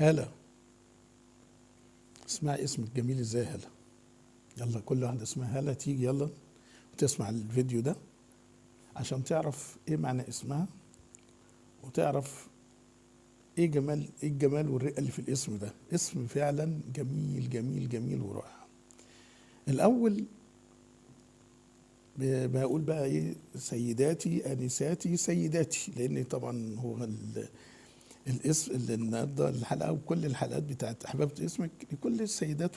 هالة، اسمعي اسمك جميل ازاي هالة. يلا كل واحدة اسمها هالة تيجي يلا وتسمع الفيديو ده عشان تعرف ايه معنى اسمها، وتعرف ايه الجمال والرقة اللي في الاسم ده. اسم فعلا جميل جميل جميل ورائع. الاول بقول بقى ايه، سيداتي انساتي سيداتي، لان طبعا هو الاسم اللي النهارده الحلقه وكل الحلقات بتاعت احببت اسمك لكل السيدات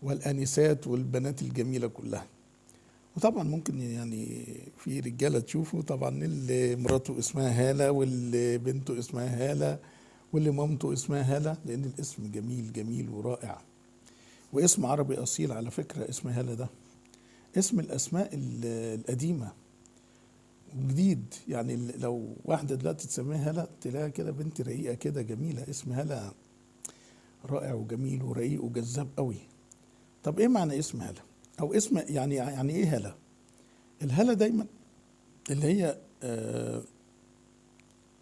والانسات والبنات الجميله كلها. وطبعا ممكن يعني في رجاله تشوفوا طبعا اللي مراته اسمها هاله، واللي بنته اسمها هاله، واللي مامته اسمها هاله، لان الاسم جميل جميل ورائع. واسم عربي اصيل على فكره. اسم هاله ده اسم الاسماء القديمه وجديد. يعني لو واحده دلوقتي تسميها هاله تلاقيها كده بنت رقيقه كده جميله. اسم هاله رائع وجميل ورقيق وجذاب قوي. طب ايه معنى اسم هاله؟ او اسم يعني ايه هاله؟ الهاله دايما اللي هي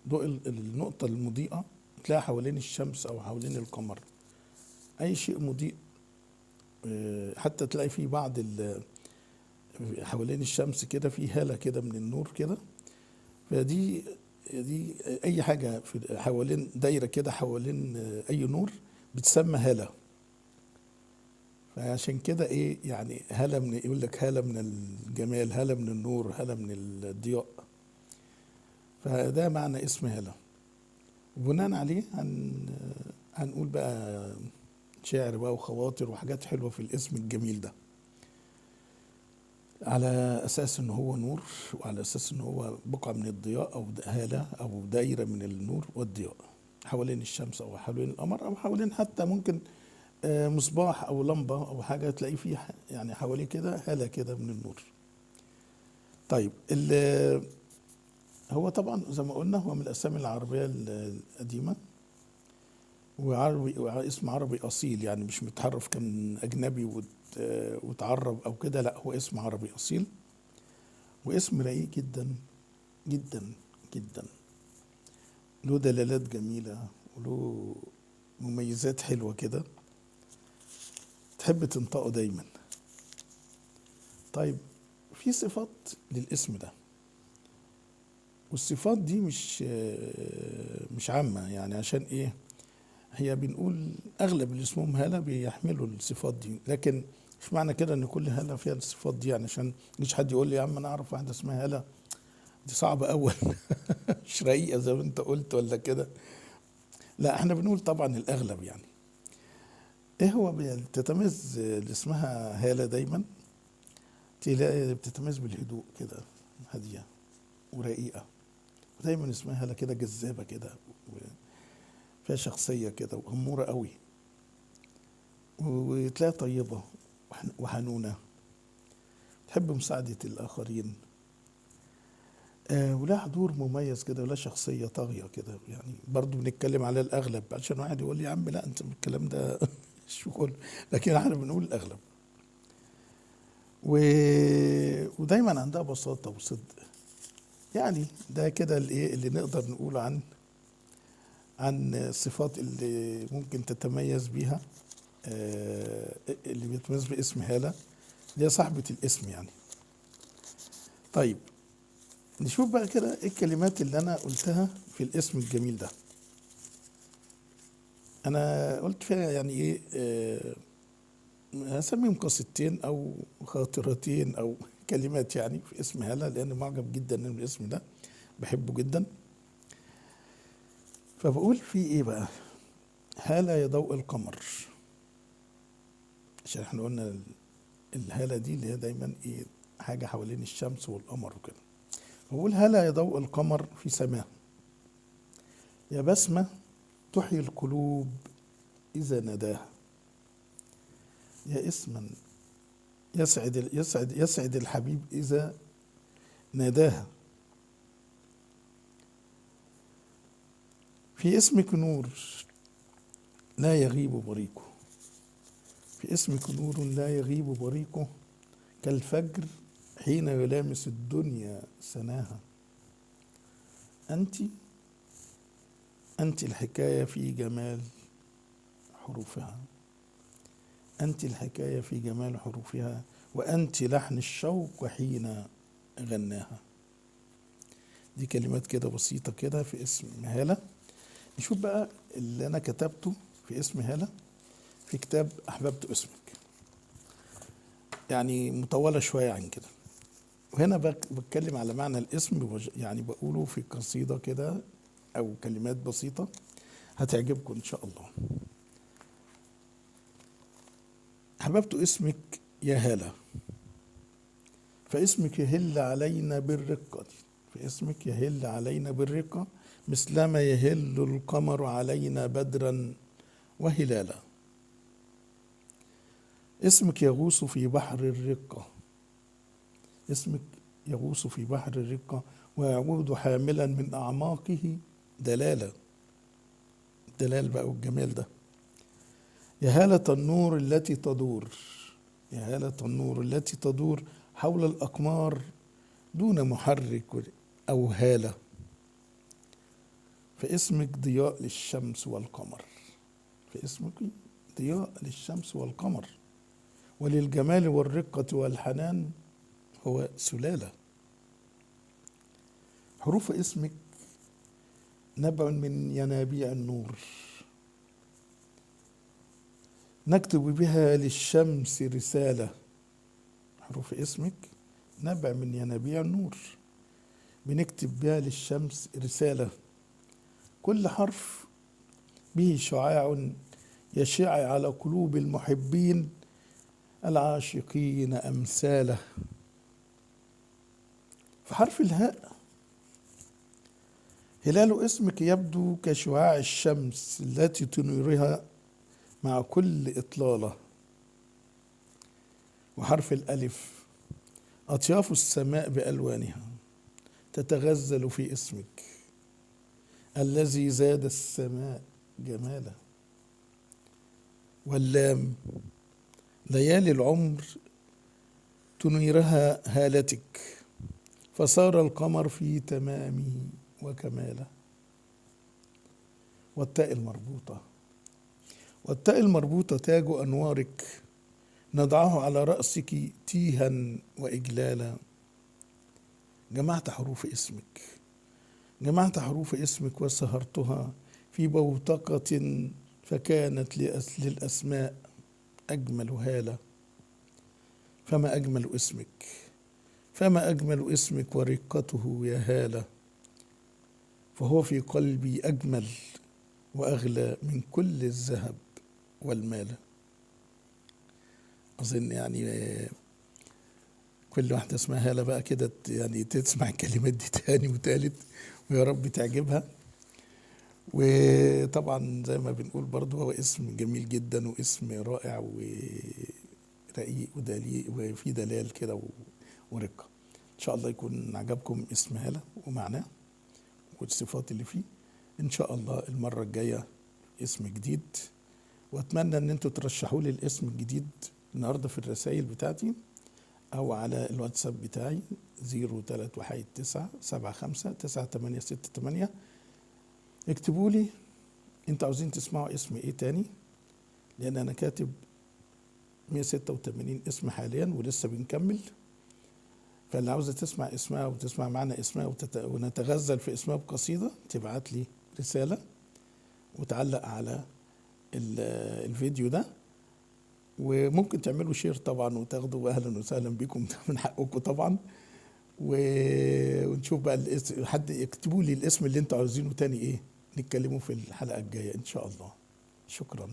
ضوء النقطه المضيئه تلاقيها حوالين الشمس او حوالين القمر. اي شيء مضيء، حتى تلاقي في بعض حوالين الشمس كده في هاله كده من النور كده. دي اي حاجه في حوالين دايره كده حوالين اي نور بتسمى هاله. فعشان كده ايه يعني هاله من، يقول لك هاله من الجمال، هاله من النور، هاله من الضياء. فده معنى اسم هاله. وبناء عليه هنقول بقى شعر بقى وخواطر وحاجات حلوه في الاسم الجميل ده، على اساس ان هو نور، وعلى اساس ان هو بقعه من الضياء، او هاله او دايره من النور والضياء حوالين الشمس او حوالين القمر او حوالين حتى ممكن مصباح او لمبه او حاجه تلاقيه فيه يعني حواليه كده هاله كده من النور. طيب هو طبعا زي ما قلنا هو من الاسامي العربيه القديمه، وعربي اسم عربي اصيل، يعني مش متحرف كان اجنبي وتعرب او كده، لا هو اسم عربي اصيل. واسم رقيق جدا جدا جدا، له دلالات جميله وله مميزات حلوه كده تحب تنطقه دايما. طيب في صفات للاسم ده، والصفات دي مش عامة. يعني عشان ايه؟ هي بنقول اغلب اللي اسمهم هالة بيحملوا الصفات دي، لكن مش معنى كده ان كل هالة فيها الصفات دي. يعني عشان مش حد يقول لي يا عم انا اعرف واحدة اسمها هالة دي صعبة اول مش رقيقة زي ما انت قلت ولا كده. لا احنا بنقول طبعا الاغلب. يعني ايه هو بتتميز اللي اسمها هالة دايما، تلاقي بتتميز بالهدوء كده، هادية ورقيقة. دايما اسمها هالة كده جذابة كده، فيها شخصية كده وأمورة قوي، وتلاقيها طيبة وحنونة، تحب مساعدة الآخرين. ولا حضور مميز كده، ولا شخصية طاغية كده. يعني برضو بنتكلم على الأغلب عشان واحد يقول لي يا عم لا أنت الكلام ده شغل، لكن احنا بنقول الأغلب. ودايما عندها بساطة وصدق. يعني ده كده اللي نقدر نقول عن الصفات اللي ممكن تتميز بيها، اللي بيتميز باسم هالة اللي هي صاحبة الاسم يعني. طيب نشوف بقى كده ايه الكلمات اللي انا قلتها في الاسم الجميل ده. انا قلت فيها يعني ايه، هسميهم قصتين او خاطرتين او كلمات يعني في اسم هالة، لان معجب جدا من الاسم ده، بحبه جدا. فبقول فيه ايه بقى، هالة يا ضوء القمر. عشان احنا قلنا الهالة دي اللي هي دايما ايه، حاجة حوالين الشمس والقمر وكده. بقول هلا يا ضوء القمر في سماه، يا بسمة تحيي القلوب إذا ناداها، يا اسما يسعد الحبيب إذا ناداها. في اسمك نور لا يغيب بريقه، في اسمك نور لا يغيب بريقه، كالفجر حين يلامس الدنيا سناها. أنت أنت الحكاية في جمال حروفها، أنت الحكاية في جمال حروفها، وأنت لحن الشوق حين غناها. دي كلمات كده بسيطة كده في اسم هالة. نشوف بقى اللي أنا كتبته في اسم هالة في كتاب أحببت اسمك، يعني مطولة شوية عن كده. وهنا بتكلم على معنى الاسم، يعني بقوله في قصيدة كده أو كلمات بسيطة هتعجبكم إن شاء الله. أحببت اسمك يا هالة، فاسمك يهل علينا بالرقة، فاسمك يهل علينا بالرقة مثلما يهل القمر علينا بدرا وهلالا. اسمك يغوص في بحر الرقة، اسمك يغوص في بحر الرقة ويعود حاملا من أعماقه دلالة، الدلال بقى والجمال ده. يا هالة النور التي تدور، يا هالة النور التي تدور حول الأقمار دون محرك أو هالة، فاسمك ضياء للشمس والقمر، فاسمك ضياء للشمس والقمر، وللجمال والرقة والحنان هو سلالة. حروف اسمك نبع من ينابيع النور، نكتب بها للشمس رسالة. حروف اسمك نبع من ينابيع النور، بنكتب بها للشمس رسالة، كل حرف به شعاع يشع على قلوب المحبين العاشقين أمثاله. في حرف الهاء هلال اسمك يبدو كشعاع الشمس التي تنيرها مع كل إطلالة. وحرف الألف أطياف السماء بألوانها تتغزل في اسمك الذي زاد السماء جمالا. واللام ليالي العمر تنيرها هالتك فصار القمر في تمامه وكماله. والتاء المربوطة، والتاء المربوطة تاج أنوارك نضعه على رأسك تيها وإجلالا. جمعت حروف اسمك، جمعت حروف اسمك وسهرتها في بوتقة فكانت للأسماء أجمل هالة. فما أجمل اسمك، فما أجمل اسمك ورقته يا هالة، فهو في قلبي أجمل وأغلى من كل الذهب والمال. أظن يعني كل واحدة اسمها هالة بقى كده يعني تسمع الكلمات دي تاني وتالت، ويا رب تعجبها. وطبعا زي ما بنقول برضو هو اسم جميل جدا واسم رائع ورقيق ودليل وفي دلال كده ورقة. إن شاء الله يكون عجبكم اسم هالة ومعناه والصفات اللي فيه. إن شاء الله المرة الجاية اسم جديد، وأتمنى إن أنتوا ترشحوا لي الاسم الجديد النهاردة في الرسائل بتاعتي أو على الواتساب بتاعي 0319759868. اكتبوا لي انتوا عاوزين تسمعوا اسم ايه تاني، لان انا كاتب 186 اسم حاليا ولسه بنكمل. فاللي عاوزة تسمع اسمها وتسمع معنا اسمها ونتغزل في اسمها بقصيدة تبعت لي رسالة وتعلق على الفيديو ده، وممكن تعملوا شير طبعا وتاخدوا اهلا وسهلا بكم من حقكم طبعا. ونشوف بقى حد يكتبوا لي الاسم اللي انتوا عاوزينه تاني ايه نتكلموا في الحلقة الجاية ان شاء الله. شكرا.